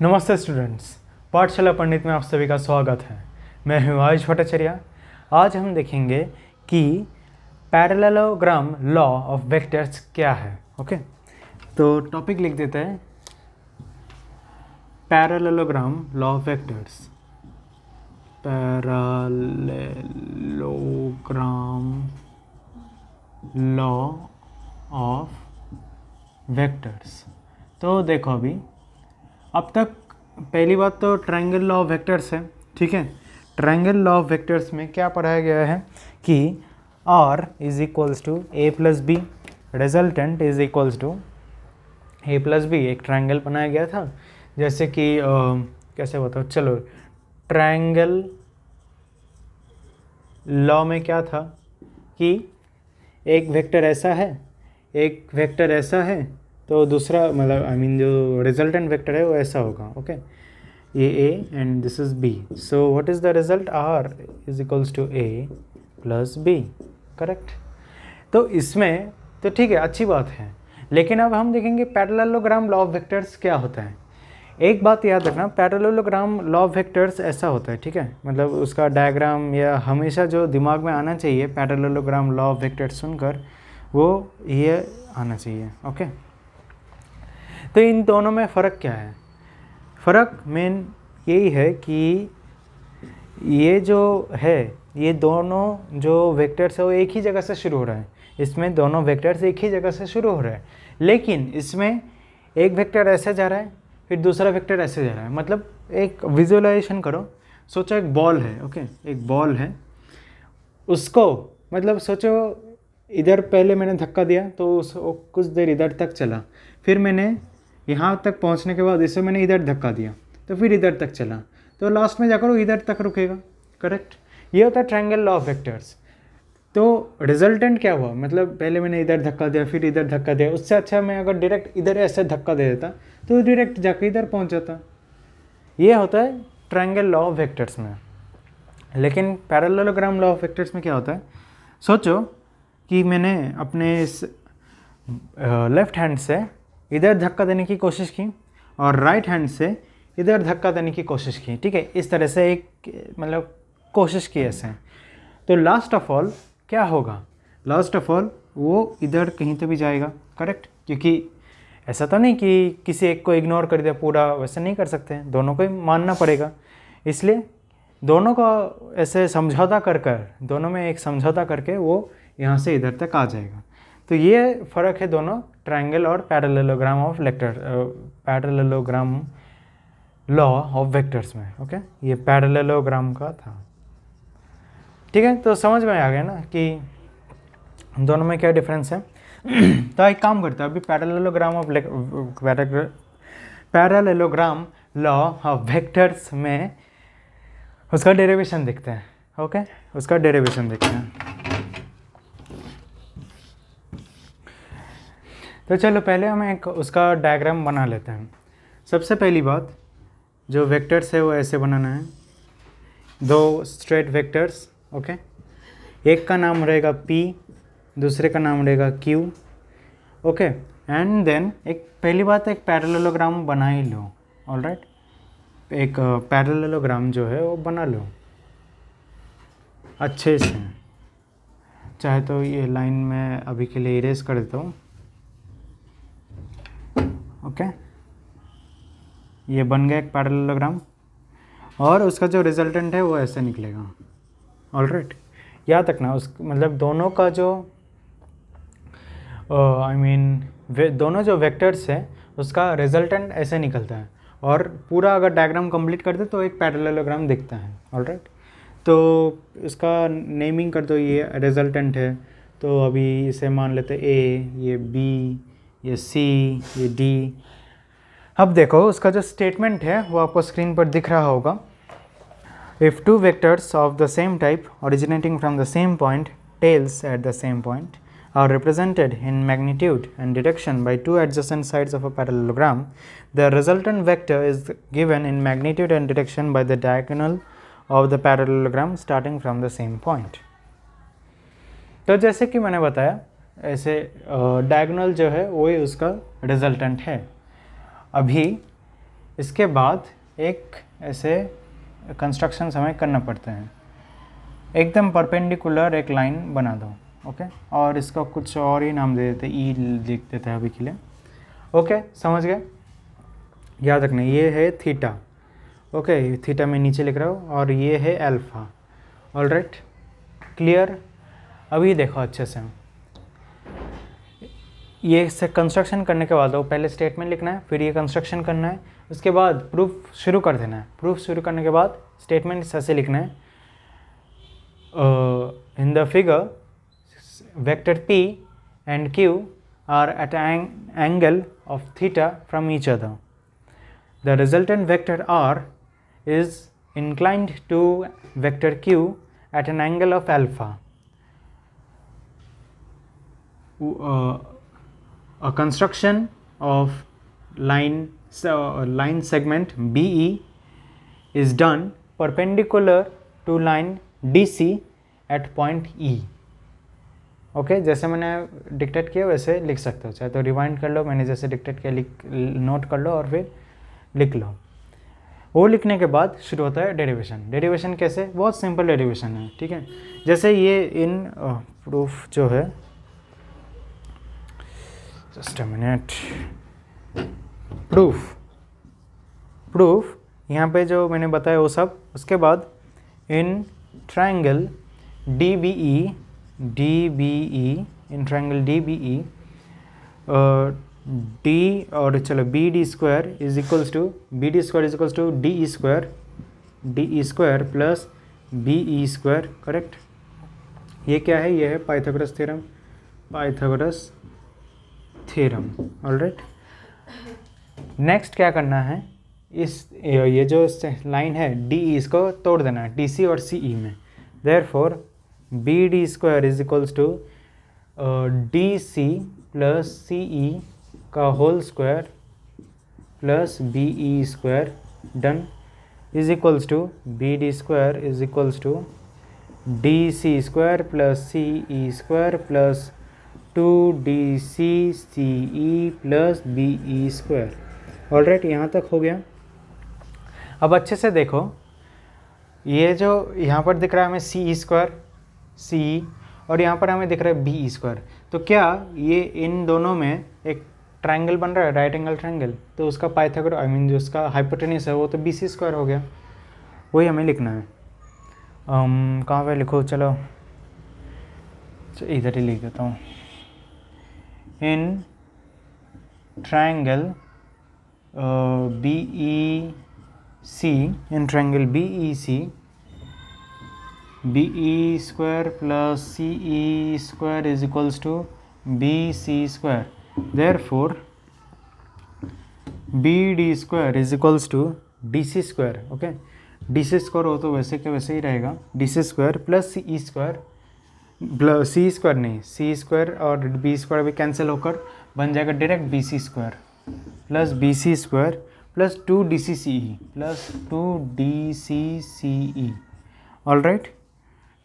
नमस्ते स्टूडेंट्स, पाठशाला पंडित में आप सभी का स्वागत है। मैं हूँ आयुष भट्टाचार्य। आज हम देखेंगे कि पैरेललोग्राम लॉ ऑफ वेक्टर्स क्या है। ओके, तो टॉपिक लिख देते हैं parallelogram law of vectors. Parallelogram law of vectors. तो देखो अभी अब तक पहली बात तो ट्रायंगल लॉ ऑफ वेक्टर्स है, ठीक है। ट्रायंगल लॉ ऑफ वेक्टर्स में क्या पढ़ाया गया है कि R is equals to A plus B, resultant is equals to A plus B. एक ट्रायंगल बनाया गया था, जैसे कि कैसे बताओ, चलो ट्रायंगल लॉ में क्या था कि एक वेक्टर ऐसा है, एक वेक्टर ऐसा है, तो दूसरा मतलब जो रिजल्टेंट वेक्टर है वो ऐसा होगा। ओके, ये A and this is B, so what is the result? R is equals to A plus B, correct. तो इसमें तो ठीक है, अच्छी बात है, लेकिन अब हम देखेंगे पैरेललोग्राम लॉ ऑफ वेक्टर्स क्या होता है। एक बात याद रखना, पैरेललोग्राम लॉ ऑफ वेक्टर्स ऐसा होता है, ठीक है। मतलब उसका डायग्राम या हमेशा जो दिमाग में आना चाहिए पैरेललोग्राम लॉ ऑफ वेक्टर्स सुनकर, वो ये आना चाहिए। ओके, तो इन दोनों में फ़र्क क्या है? फ़र्क मेन यही है कि ये जो है, ये दोनों जो वेक्टर्स है वो एक ही जगह से शुरू हो रहा है। इसमें दोनों वेक्टर्स एक ही जगह से शुरू हो रहा है, लेकिन इसमें एक वेक्टर ऐसे जा रहा है, फिर दूसरा वेक्टर ऐसे जा रहा है। मतलब एक विजुअलाइजेशन करो, सोचो एक बॉल है, ओके, एक बॉल है, उसको मतलब सोचो इधर पहले मैंने धक्का दिया तो उसको कुछ देर इधर तक चला, फिर मैंने यहाँ तक पहुँचने के बाद इसे मैंने इधर धक्का दिया तो फिर इधर तक चला, तो लास्ट में जाकर वो इधर तक रुकेगा, करेक्ट। ये होता है ट्रायंगल लॉ ऑफ वेक्टर्स। तो रिजल्टेंट क्या हुआ? मतलब पहले मैंने इधर धक्का दिया, फिर इधर धक्का दिया, उससे अच्छा मैं अगर डायरेक्ट इधर ऐसे धक्का दे देता तो डायरेक्ट जाकर इधर पहुँच जाता। ये होता है ट्रायंगल लॉ ऑफ वेक्टर्स में। लेकिन पैरेललोग्राम लॉ ऑफ वेक्टर्स में क्या होता है? सोचो कि मैंने अपने इस लेफ्ट हैंड से इधर धक्का देने की कोशिश की और राइट हैंड से इधर धक्का देने की कोशिश की, ठीक है। इस तरह से एक मतलब कोशिश की ऐसे, तो लास्ट ऑफ ऑल क्या होगा? लास्ट ऑफ ऑल वो इधर कहीं तो भी जाएगा, करेक्ट। क्योंकि ऐसा तो नहीं कि किसी एक को इग्नोर कर दिया पूरा, वैसे नहीं कर सकते, दोनों को ही मानना पड़ेगा। इसलिए दोनों का ऐसे समझौता कर कर, दोनों में एक समझौता करके वो यहाँ से इधर तक आ जाएगा। तो ये फ़र्क है दोनों ट्रायंगल और parallelogram of vector, parallelogram law of vectors में। ओके, ये पैरेललोग्राम का था, ठीक है। तो समझ में आ गया ना कि दोनों में क्या डिफरेंस है। तो एक काम करते हैं, अभी पैरेललोग्राम लॉ ऑफ वेक्टर्स में उसका डेरिवेशन देखते हैं। ओके, उसका डेरिवेशन देखते हैं। तो चलो पहले हम एक उसका डायग्राम बना लेते हैं। सबसे पहली बात, जो वेक्टर्स है वो ऐसे बनाना है, दो स्ट्रेट वेक्टर्स। ओके, एक का नाम रहेगा P, दूसरे का नाम रहेगा Q। ओके, एंड देन एक पहली बात, एक पैरेललोग्राम बना ही लो। ऑलराइट, एक पैरेललोग्राम जो है वो बना लो अच्छे से। चाहे तो ये लाइन में अभी के लिए इरेज कर देता हूँ। ओके, ये बन गया एक पैरेललोग्राम, और उसका जो रिजल्टेंट है वो ऐसे निकलेगा। ऑलराइट, याद रखना उस मतलब दोनों का जो दोनों जो वेक्टर्स है उसका रिजल्टेंट ऐसे निकलता है, और पूरा अगर डायग्राम कंप्लीट कर दे तो एक पैरेललोग्राम दिखता है। ऑलराइट, तो इसका नेमिंग कर दो, ये रिजल्टेंट है तो अभी इसे मान लेते हैं A, ये B, ये C, ये D। अब देखो उसका जो स्टेटमेंट है वो आपको स्क्रीन पर दिख रहा होगा। If two vectors of the same type originating from the same point, tails at the same point, are represented in magnitude and direction by two adjacent sides of a parallelogram, the resultant vector is given in magnitude and direction by the diagonal of the parallelogram starting from the same point। तो जैसे कि मैंने बताया, ऐसे diagonal जो है वही उसका रिजल्टेंट है। अभी इसके बाद एक ऐसे कंस्ट्रक्शन हमें करना पड़ते हैं, एकदम परपेंडिकुलर एक लाइन बना दो, ओके, और इसका कुछ और ही नाम दे देते, ई लिख देते हैं अभी के लिए, ओके, समझ गए, याद रखना ये है थीटा, ओके, थीटा में नीचे लिख रहा हूँ, और ये है अल्फा, ऑलराइट, क्लियर। अभी देखो अच्छे से, ये से कंस्ट्रक्शन करने के बाद वो पहले स्टेटमेंट लिखना है, फिर ये कंस्ट्रक्शन करना है, उसके बाद प्रूफ शुरू कर देना है। प्रूफ शुरू करने के बाद स्टेटमेंट ऐसे लिखना है, in the figure vector p and q are at an angle of theta from each other. The resultant vector r is inclined to vector q at an angle of alpha. A construction of line segment BE is done perpendicular to line DC at point E. Okay, जैसे मैंने dictate किया वैसे लिख सकते हो, चाहे तो rewind कर लो, मैंने जैसे डिक्टेट किया नोट कर लो और फिर लिख लो। वो लिखने के बाद शुरू होता है डेरिवेशन। डेरिवेशन कैसे? बहुत सिंपल डेरिवेशन है, ठीक है। जैसे ये इन प्रूफ जो है, जस्ट अ मिनट, प्रूफ यहाँ पे जो मैंने बताया वो सब, उसके बाद in triangle DBE in triangle DBE D और चलो BD square is equals to DE square plus BE square, correct. ये क्या है? ये है पाइथागोरस थ्योरम, ऑलराइट। नेक्स्ट क्या करना है, ये जो लाइन है DE, इसको तोड़ देना है DC और CE में। Therefore BD square is equals to DC plus CE का whole square plus BE square, done, is equals to BD square is equals to DC square plus CE square plus 2DC CE plus BE square, alright. यहाँ तक हो गया। अब अच्छे से देखो, ये जो यहाँ पर दिख रहा है हमें CE स्क्वायर CE, और यहाँ पर हमें दिख रहा है BE स्क्वायर, तो क्या ये इन दोनों में एक ट्रायंगल बन रहा है, राइट एंगल ट्रायंगल, तो उसका पाइथागोरस जो उसका हाइपोटेन्यूस है वो तो BC स्क्वायर हो गया। वही हमें लिखना है। कहाँ पे लिखो, चलो इधर ही लिख देता हूँ। In triangle BEC, in triangle BEC, BE square plus CE square is equals to BC square. Therefore BD square is equals to DC square, okay. DC square हो तो वैसे के वैसे ही रहेगा, DC square plus CE square, plus C square नहीं, C square और B square भी कैंसिल होकर बन जाएगा direct BC square plus BC square plus 2DCCE plus 2DCCE, alright,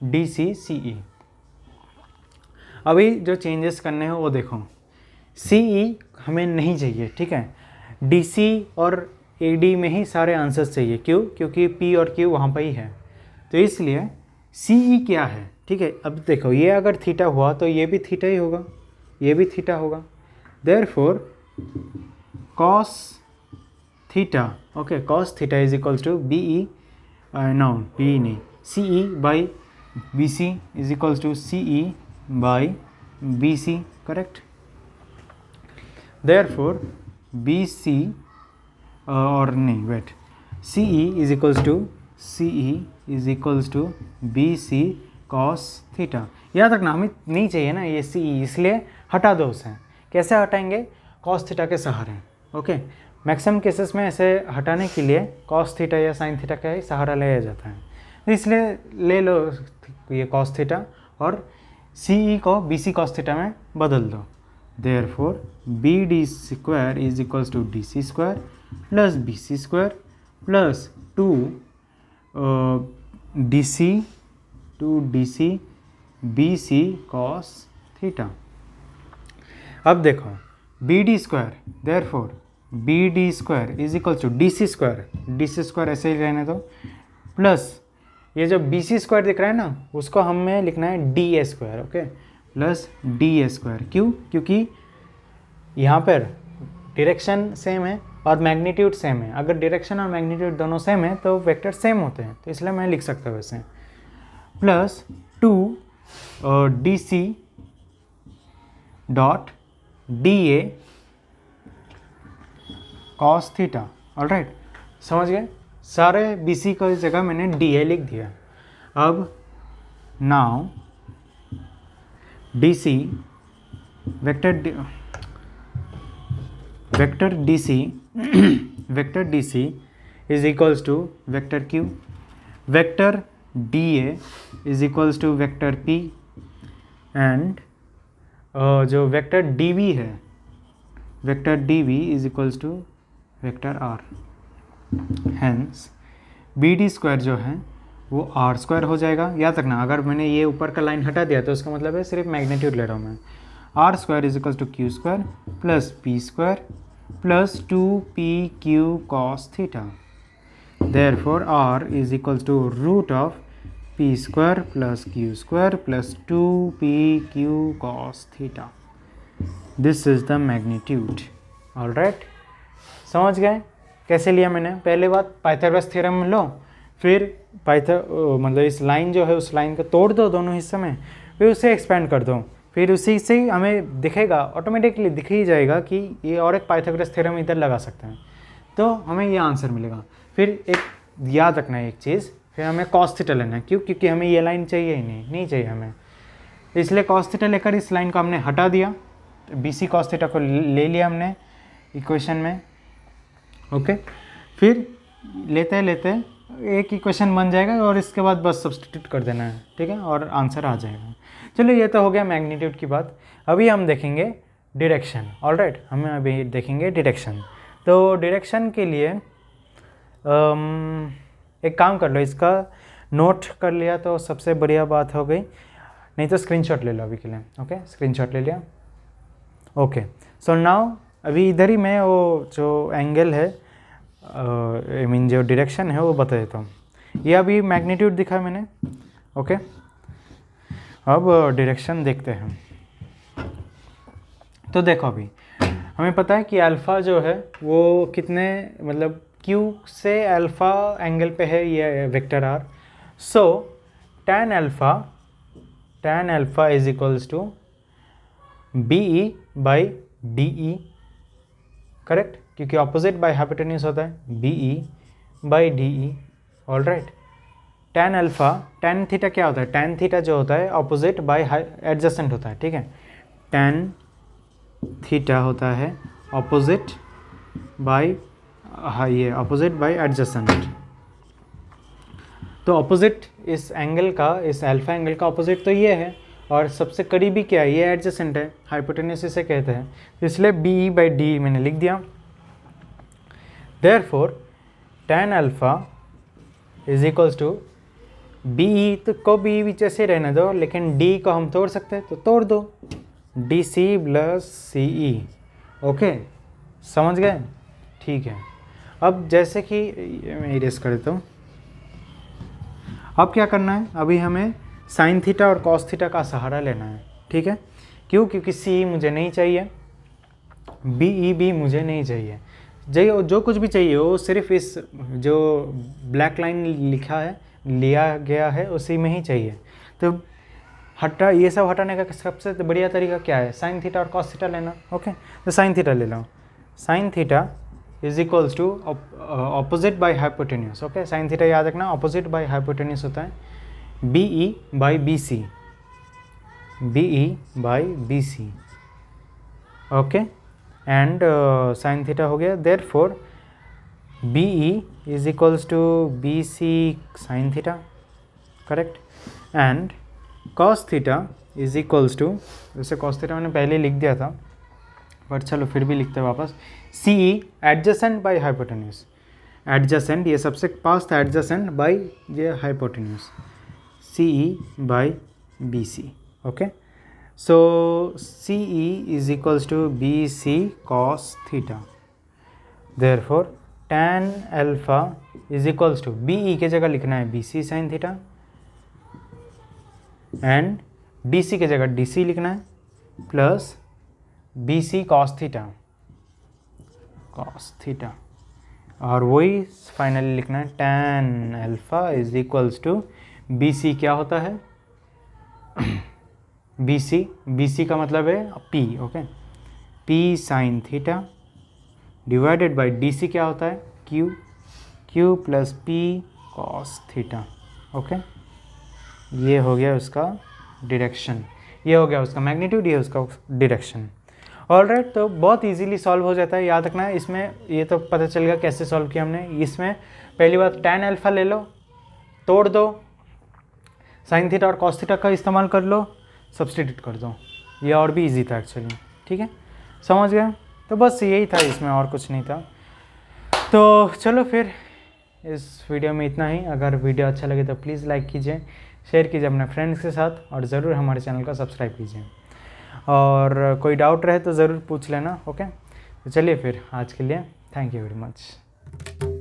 DCCE। अभी जो चेंजेस करने हैं वो देखो, CE हमें नहीं चाहिए, ठीक है। DC और AD में ही सारे आंसर्स चाहिए, क्यों? क्योंकि P और Q वहाँ पर ही है, तो इसलिए CE क्या है, ठीक है। अब देखो, ये अगर थीटा हुआ तो ये भी थीटा ही होगा, ये भी थीटा होगा। Therefore cos theta, okay, cos theta is equals to BE, no BE नहीं, CE by BC is equals to CE by BC, correct. Therefore BC और नहीं, wait, CE is equals to BC cos theta. याद रखना, हमें नहीं चाहिए ना ये CE, इसलिए हटा दो उसे। कैसे हटाएंगे? cos थीटा के सहारे, ओके। मैक्सिमम केसेस में ऐसे हटाने के लिए cos थीटा या sin थीटा का ही सहारा लिया जाता है, तो इसलिए ले लो ये cos थीटा और CE को BC cos थीटा में बदल दो। Therefore BD square is equals to DC square plus BC square plus 2DC BC cos theta. अब देखो BD square, therefore B D square is equals to D C square ऐसे ही रहने दो, plus ये जो बी सी स्क्वायर दिख रहा है ना, उसको हमें लिखना है D A square, okay, plus D A square. क्यों? क्योंकि यहाँ पर डायरेक्शन सेम है और मैग्नीट्यूड सेम है। अगर डायरेक्शन और मैग्नीट्यूड दोनों सेम है तो वेक्टर सेम होते हैं, तो इसलिए मैं लिख सकता हूँ वैसे, plus 2 D C dot D A cos theta. Alright, समझ गए? सारे बी सी की जगह मैंने डी ए लिख दिया। अब now D C vector D C is equals to vector Q, vector D A is equals to vector P, and जो वेक्टर डी वी है, vector D V is equals to vector R. Hence B D square जो है वो are square हो जाएगा। याद रखना, अगर मैंने ये ऊपर का लाइन हटा दिया तो इसका मतलब है सिर्फ मैग्नीट्यूड ले रहा हूँ मैं। R square is equals to Q square plus P square plus 2pq cos theta. Therefore, r is equals to root of p square plus q square plus 2pq cos theta. This is the magnitude. All right? समझ गए कैसे लिया मैंने? पहले बात Pythagoras theorem में लो, फिर मतलब इस लाइन जो है उस लाइन को तोड़ दो दोनों हिस्से में, फिर उसे एक्सपेंड कर दो, फिर उसी से हमें दिखेगा, ऑटोमेटिकली दिख ही जाएगा कि ये और एक पाइथागोरस थ्योरम इधर लगा सकते हैं, तो हमें ये आंसर मिलेगा। फिर एक याद रखना है एक चीज़, फिर हमें कॉस थीटा लेना है। क्यों? क्योंकि हमें ये लाइन चाहिए ही नहीं चाहिए हमें, इसलिए कॉस थीटा लेकर इस लाइन को हमने हटा दिया, बी सी कॉस थीटा को ले लिया हमने इक्वेशन में, ओके। फिर लेते लेते एक इक्वेशन बन जाएगा और इसके बाद बस सब्स्टिट्यूट कर देना है, ठीक है, और आंसर आ जाएगा। चलो, ये तो हो गया मैग्नीट्यूड की बात। अभी हम देखेंगे डायरेक्शन। ऑलराइट, हमें अभी देखेंगे डायरेक्शन। तो डायरेक्शन के लिए एक काम कर लो, इसका नोट कर लिया तो सबसे बढ़िया बात हो गई, नहीं तो स्क्रीनशॉट ले लो अभी के लिए, ओके। स्क्रीनशॉट ले लिया, ओके। सो नाउ अभी इधर ही मैं वो जो एंगल है आई मीन जो डायरेक्शन है वो बता देता हूँ। ये अभी मैग्नीट्यूड दिखा मैंने, ओके। अब डायरेक्शन देखते हैं। तो देखो, अभी हमें पता है कि अल्फ़ा जो है वो कितने, मतलब Q से अल्फ़ा एंगल पे है ये vector R। So tan alpha is equals to BE by DE, correct, क्योंकि ऑपोजिट बाई हाइपोटेन्यूज होता है, BE by DE। All right, tan alpha, tan theta क्या होता है? tan थीटा जो होता है ऑपोजिट बाई एडजेसेंट होता है, ठीक है। tan थीटा होता है ऑपोजिट बाई ये ऑपोजिट बाई एडजेसेंट। तो ऑपोजिट इस एंगल का, इस अल्फ़ा एंगल का ऑपोजिट तो ये है, और सबसे करीबी क्या है? ये एडजेसेंट है, हाइपोटेन्यूज इसे कहते हैं, इसलिए BE बाई DE मैंने लिख दिया। Therefore tan alpha is equals to BE, तो को BE भी जैसे रहने दो, लेकिन D को हम तोड़ सकते हैं तो तोड़ दो, DC प्लस CE, ओके। समझ गए? ठीक है। अब जैसे कि मैं इरेज कर देता हूँ। अब क्या करना है? अभी हमें साइन थीटा और कॉस थीटा का सहारा लेना है, ठीक है। क्यों? क्योंकि CE मुझे नहीं चाहिए, BE भी मुझे नहीं चाहिए, जो कुछ भी चाहिए वो सिर्फ इस जो ब्लैक लाइन लिया गया है उसी में ही चाहिए। तो ये सब हटाने का सबसे बढ़िया तरीका क्या है? साइन थीटा और कॉस थीटा लेना, ओके। तो साइन थीटा ले लो, sine theta is equals to opposite by hypotenuse, okay. Sine theta याद रखना ऑपोजिट बाई हाइपोटेन्यूज होता है, BE by BC, BE by BC, okay. And sine theta हो गया। Therefore BE is equals to BC sine theta, correct. And cos theta is equals to, वैसे cos theta मैंने पहले लिख दिया था, बट चलो फिर भी लिखते हैं वापस, CE adjacent by hypotenuse, adjacent ये सबसे पास था, एडजेसेंट बाई ये hypotenuse, CE by BC, okay. So CE is equals to BC cos theta, therefore tan alpha is equals to B E के जगह लिखना है BC sine theta and DC के जगह DC लिखना है प्लस BC कॉस थीटा और वही फाइनली लिखना है tan alpha is equals to BC क्या होता है BC का मतलब है P, okay, P sine theta divided by DC क्या होता है Q plus P cos theta, okay. ये हो गया उसका डायरेक्शन, ये हो गया उसका मैग्नीट्यूड, ये उसका डायरेक्शन। ऑलराइट, तो बहुत इजीली सॉल्व हो जाता है, याद रखना है। इसमें ये तो पता चल गया कैसे सॉल्व किया हमने। इसमें पहली बात tan अल्फा ले लो, तोड़ दो, साइन थीटा और कॉस थीटा का इस्तेमाल कर लो, सब्सटीट्यूट कर दो। ये और भी इजी था एक्चुअली, ठीक है, समझ गया। तो बस यही था, इसमें और कुछ नहीं था। तो चलो फिर इस वीडियो में इतना ही। अगर वीडियो अच्छा लगे तो प्लीज़ लाइक कीजिए, शेयर कीजिए अपने फ्रेंड्स के साथ और ज़रूर हमारे चैनल को सब्सक्राइब कीजिए। और कोई डाउट रहे तो ज़रूर पूछ लेना, ओके। तो चलिए फिर आज के लिए थैंक यू वेरी मच।